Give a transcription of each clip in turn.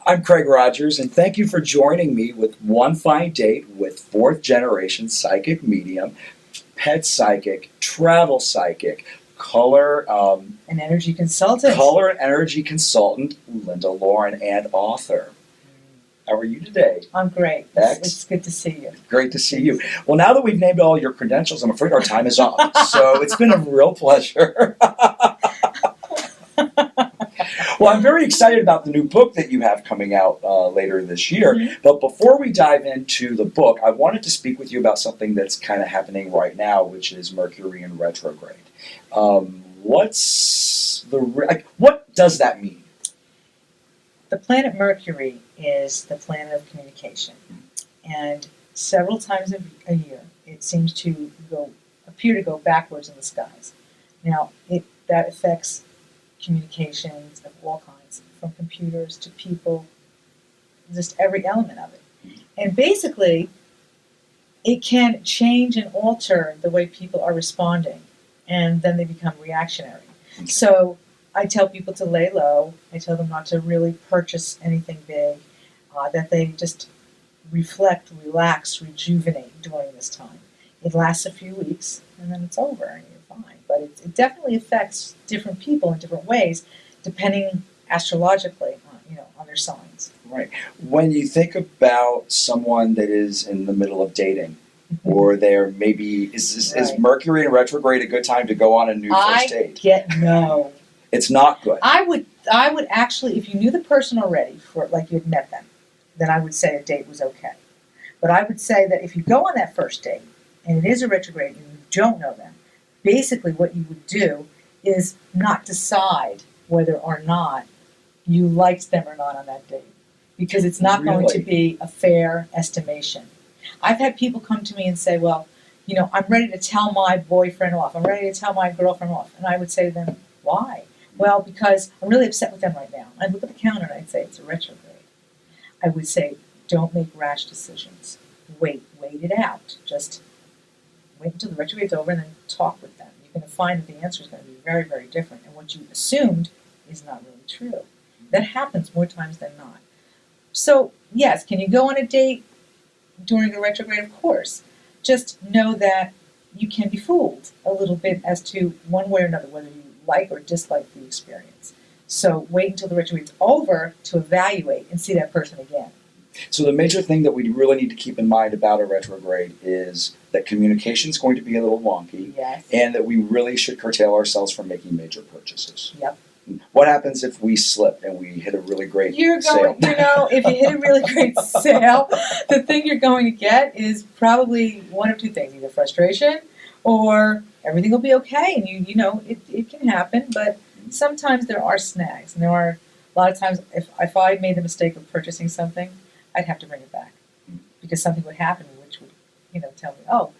I'm Craig Rogers, and thank you for joining me with One Fine Date with fourth generation psychic medium, pet psychic, travel psychic, color An energy consultant. color and energy consultant, Linda Lauren, and author. How are you today? I'm great. It's good to see you. Great to see you. Well, now that we've named all your credentials, I'm afraid our time is up. So it's been a real pleasure. Well, I'm very excited about the new book that you have coming out later this year. Mm-hmm. But before we dive into the book, I wanted to speak with you about something that's kind of happening right now, which is Mercury in retrograde. What does that mean? The planet Mercury is the planet of communication. And several times a year, it seems to appear to go backwards in the skies. Now, that affects communications of all kinds, from computers to people, just every element of it. And basically, it can change and alter the way people are responding, and then they become reactionary. So I tell people to lay low. I tell them not to really purchase anything big, that they just reflect, relax, rejuvenate during this time. It lasts a few weeks, and then it's over, and you're fine. But it definitely affects different people in different ways, depending astrologically on their signs. Right. When you think about someone that is in the middle of dating, or they're maybe, is Mercury in retrograde a good time to go on a new first date? No. It's not good. I would actually, if you knew the person already, like you had met them, then I would say a date was okay. But I would say that if you go on that first date, and it is a retrograde and you don't know them, basically what you would do is not decide whether or not you liked them or not on that date. Because it's not going to be a fair estimation. I've had people come to me and say, well, I'm ready to tell my boyfriend off. I'm ready to tell my girlfriend off. And I would say to them, why? Well, because I'm really upset with them right now. I'd look at the calendar and I'd say, it's a retrograde. I would say, don't make rash decisions. Wait it out. Just wait until the retrograde's over and then talk with them. You're going to find that the answer is going to be very, very different. And what you assumed is not really true. That happens more times than not. So, yes, can you go on a date during a retrograde? Of course. Just know that you can be fooled a little bit as to one way or another, whether you like or dislike the experience. So wait until the retrograde's over to evaluate and see that person again. So the major thing that we really need to keep in mind about a retrograde is that communication is going to be a little wonky, yes, and that we really should curtail ourselves from making major purchases. Yep. What happens if we slip and we hit a really great sale? If you hit a really great sale, the thing you're going to get is probably one of two things: either frustration, or everything will be okay. And it can happen, but sometimes there are snags, and there are a lot of times. If I made the mistake of purchasing something, I'd have to bring it back because something would happen, which would tell me, oh,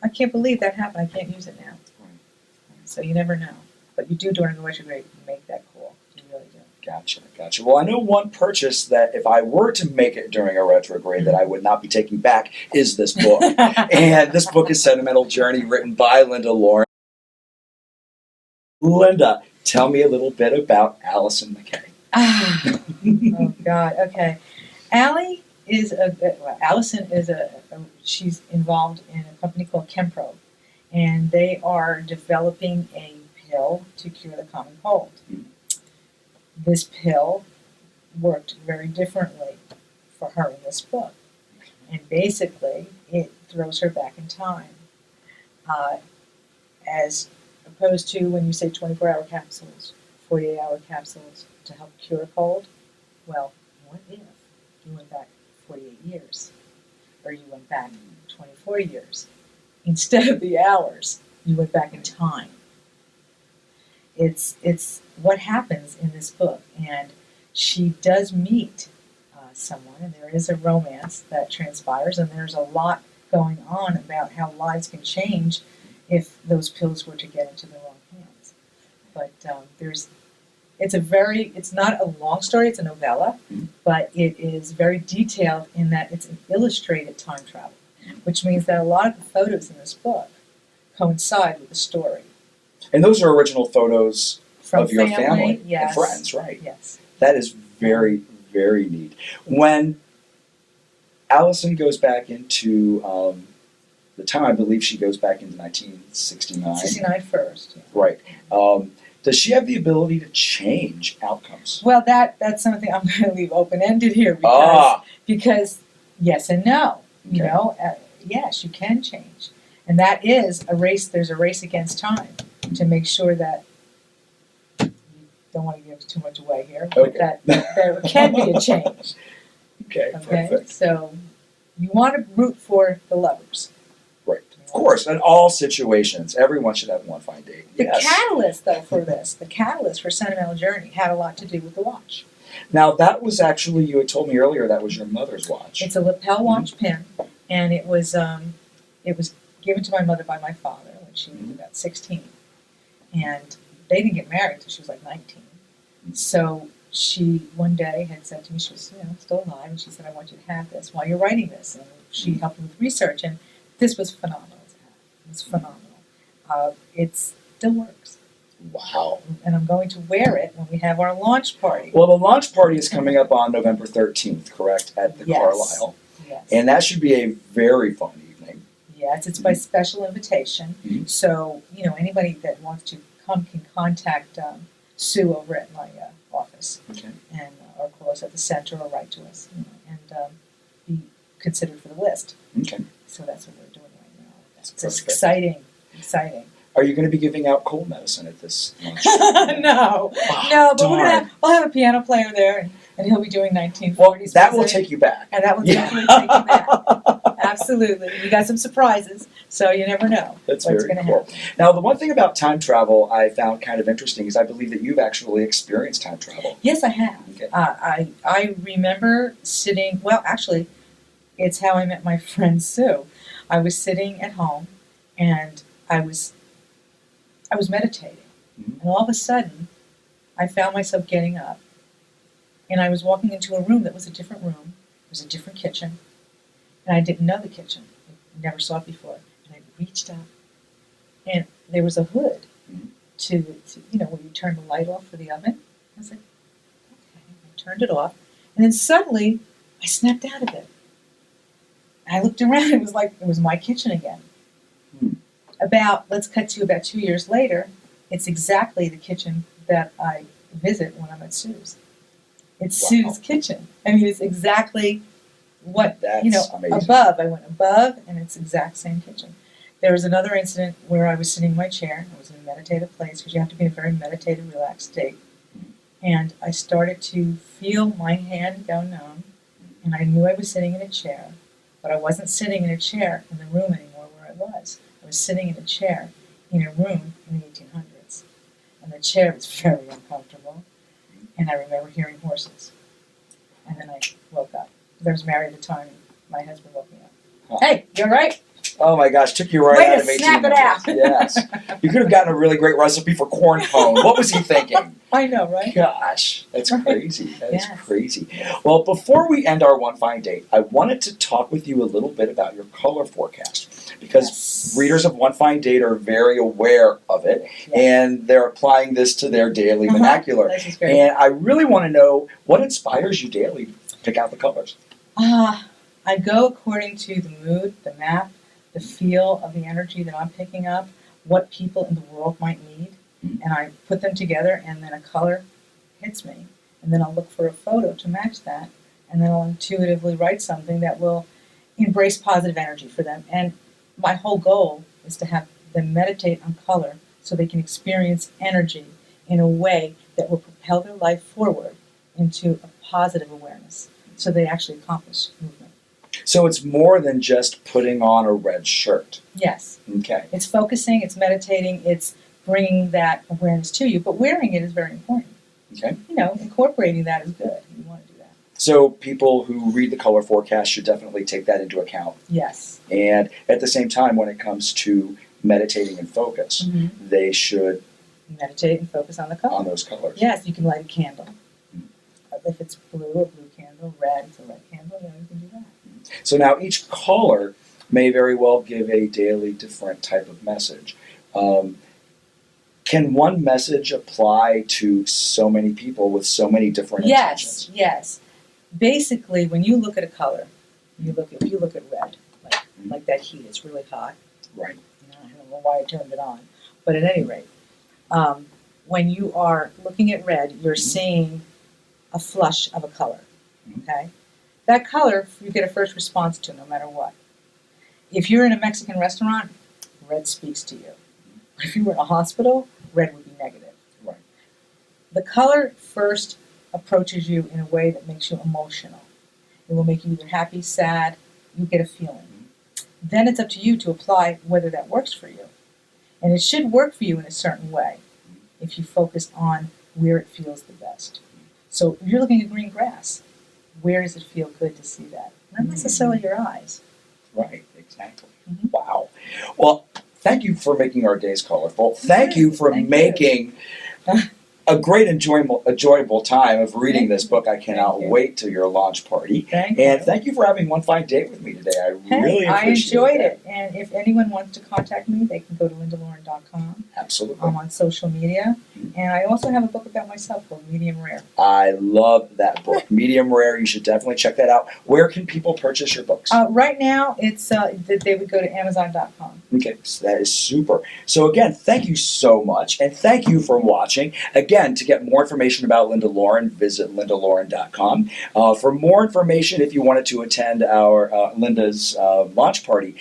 I can't believe that happened. I can't use it now. Right. So you never know. But you do during the retrograde make that call. You really do. Gotcha. Well, I know one purchase that if I were to make it during a retrograde that I would not be taking back is this book. And this book is Sentimental Journey, written by Linda Lauren. Linda, tell me a little bit about Allison McKay. Oh, God. Okay. Allison is she's involved in a company called Chempro, and they are developing a pill to cure the common cold. This pill worked very differently for her in this book, and basically it throws her back in time, as opposed to when you say 24-hour capsules, 48-hour capsules to help cure a cold. Well, what if you went back 48 years, or you went back 24 years? Instead of the hours, you went back in time. It's what happens in this book, and she does meet someone, and there is a romance that transpires, and there's a lot going on about how lives can change if those pills were to get into the wrong hands. But it's not a long story, it's a novella, but it is very detailed in that it's an illustrated time travel, which means that a lot of the photos in this book coincide with the story. And those are original photos From of your family yes. and friends, right? Yes. That is very, Very neat. When Allison goes back into the time, I believe she goes back into 1969. 69 first. Yeah. Right. Does she have the ability to change outcomes? Well, that's something I'm going to leave open-ended here because yes and no. You Okay. know, yes, you can change. And that is a race, there's a race against time to make sure that, you don't want to give too much away here, but Okay. that there can be a change. Okay, Okay, perfect. so you want to root for the lovers. Right. Of course, in all situations, everyone should have one fine date. The Yes. catalyst, though, for this, the catalyst for Sentimental Journey had a lot to do with the watch. Now, that was actually, you had told me earlier, that was your mother's watch. It's a lapel watch pin, and it was given to my mother by my father when she was about 16. And they didn't get married until she was like 19. So she one day had said to me, she was still alive, and she said, I want you to have this while you're writing this. And she helped me with research, and this was phenomenal. It was phenomenal. It still works. Wow. And I'm going to wear it when we have our launch party. Well, the launch party is coming up on November 13th, correct, at the Yes. Carlisle. Yes. And that should be a very fun evening. Yes, it's by special invitation. Mhm. So, anybody that wants to come can contact Sue over at my office Okay. and or call us at the center or write to us and be considered for the list. Okay. So that's what we're doing right now. It's Perfect. exciting. Are you going to be giving out cold medicine at this launch? No, but we'll have a piano player there, and he'll be doing 1940s. Well, that will music, take you back. and that will definitely take you back. Absolutely, we got some surprises, so you never know That's what's very going to cool. happen. Now, the one thing about time travel I found kind of interesting is I believe that you've actually experienced time travel. Yes, I have. Okay. I remember sitting. Well, actually, it's how I met my friend Sue. I was sitting at home, and I was meditating, Mhm. and all of a sudden, I found myself getting up, and I was walking into a room that was a different room. It was a different kitchen, and I didn't know the kitchen. I never saw it before, and I reached up, and there was a hood Mhm. to where you turn the light off for the oven. I was like, okay, I turned it off, and then suddenly I snapped out of it. And I looked around, it was like it was my kitchen again. Hmm. Let's cut to about 2 years later, it's exactly the kitchen that I visit when I'm at Sue's. It's Wow. Sue's kitchen. I mean, it's exactly what, That's amazing. above. I went above, and it's the exact same kitchen. There was another incident where I was sitting in my chair. I was in a meditative place because you have to be in a very meditative, relaxed state. And I started to feel my hand go numb, and I knew I was sitting in a chair, but I wasn't sitting in a chair in the room anymore where I was. I was sitting in a chair in a room in the 1800s. And the chair was very uncomfortable, and I remember hearing horses. And then I woke up. I was married at the time, and my husband woke me up. Huh. Hey, you all right? Oh my gosh, took you right Way out to of 18 snap it out. Yes. You could have gotten a really great recipe for corn pone. What was he thinking? I know, right? Gosh, that's Right. crazy. That is Yes. crazy. Well, before we end our one fine date, I wanted to talk with you a little bit about your color forecast because Yes. readers of One Fine Date are very aware of it, Yes. and they're applying this to their daily Uh-huh. vernacular. This is great. And I really want to know what inspires you daily to pick out the colors. I go according to the mood, the map, the feel of the energy that I'm picking up, what people in the world might need, Mhm. and I put them together, and then a color hits me, and then I'll look for a photo to match that, and then I'll intuitively write something that will embrace positive energy for them. And my whole goal is to have them meditate on color so they can experience energy in a way that will propel their life forward into a positive awareness so they actually accomplish movement. So it's more than just putting on a red shirt. Yes, Okay. it's focusing, it's meditating, it's bringing that awareness to you, but wearing it is very important. Okay. Incorporating that is good. You want to do that. So people who read the color forecast should definitely take that into account. Yes. And at the same time, when it comes to meditating and focus, Mm-hmm. they should Meditate and focus on the color. on those colors. Yes, you can light a candle. Mhm. If it's blue, a blue candle, red, it's a red candle, you can do that. So now each color may very well give a daily different type of message. Can one message apply to so many people with so many different intentions? Yes. basically, when you look at a color, if you look at red, like that heat, it's really hot. Right. I don't know why I turned it on, but at any rate, when you are looking at red, you're seeing a flush of a color. Okay, that color you get a first response to, no matter what. If you're in a Mexican restaurant, red speaks to you. If you were in a hospital, red would be negative. Right. The color first approaches you in a way that makes you emotional. It will make you either happy, sad, you get a feeling. Then it's up to you to apply whether that works for you. And it should work for you in a certain way if you focus on where it feels the best. So if you're looking at green grass, where does it feel good to see that? Not necessarily your eyes. Right, exactly. Wow. Well, thank you for making our days colorful. Thank you for making a great enjoyable time of reading this book. I cannot wait till your launch party. Thank you for having one fine date with me today. I really appreciate it. I enjoyed it. And if anyone wants to contact me, they can go to lindaloren.com. Absolutely. I'm on social media. And I also have a book about myself called Medium Rare. I love that book. Medium Rare. You should definitely check that out. Where can people purchase your books? Right now, it's they would go to Amazon.com. Okay, so that is super. So again, thank you so much, and thank you for watching. Again, to get more information about Linda Loren, visit lindaloren.com. For more information, if you wanted to attend our Linda's launch party,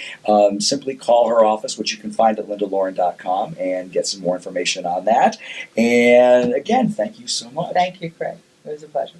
simply call her office, which you can find at lindaloren.com, and get some more information on that. And again, thank you so much. Thank you, Craig. It was a pleasure.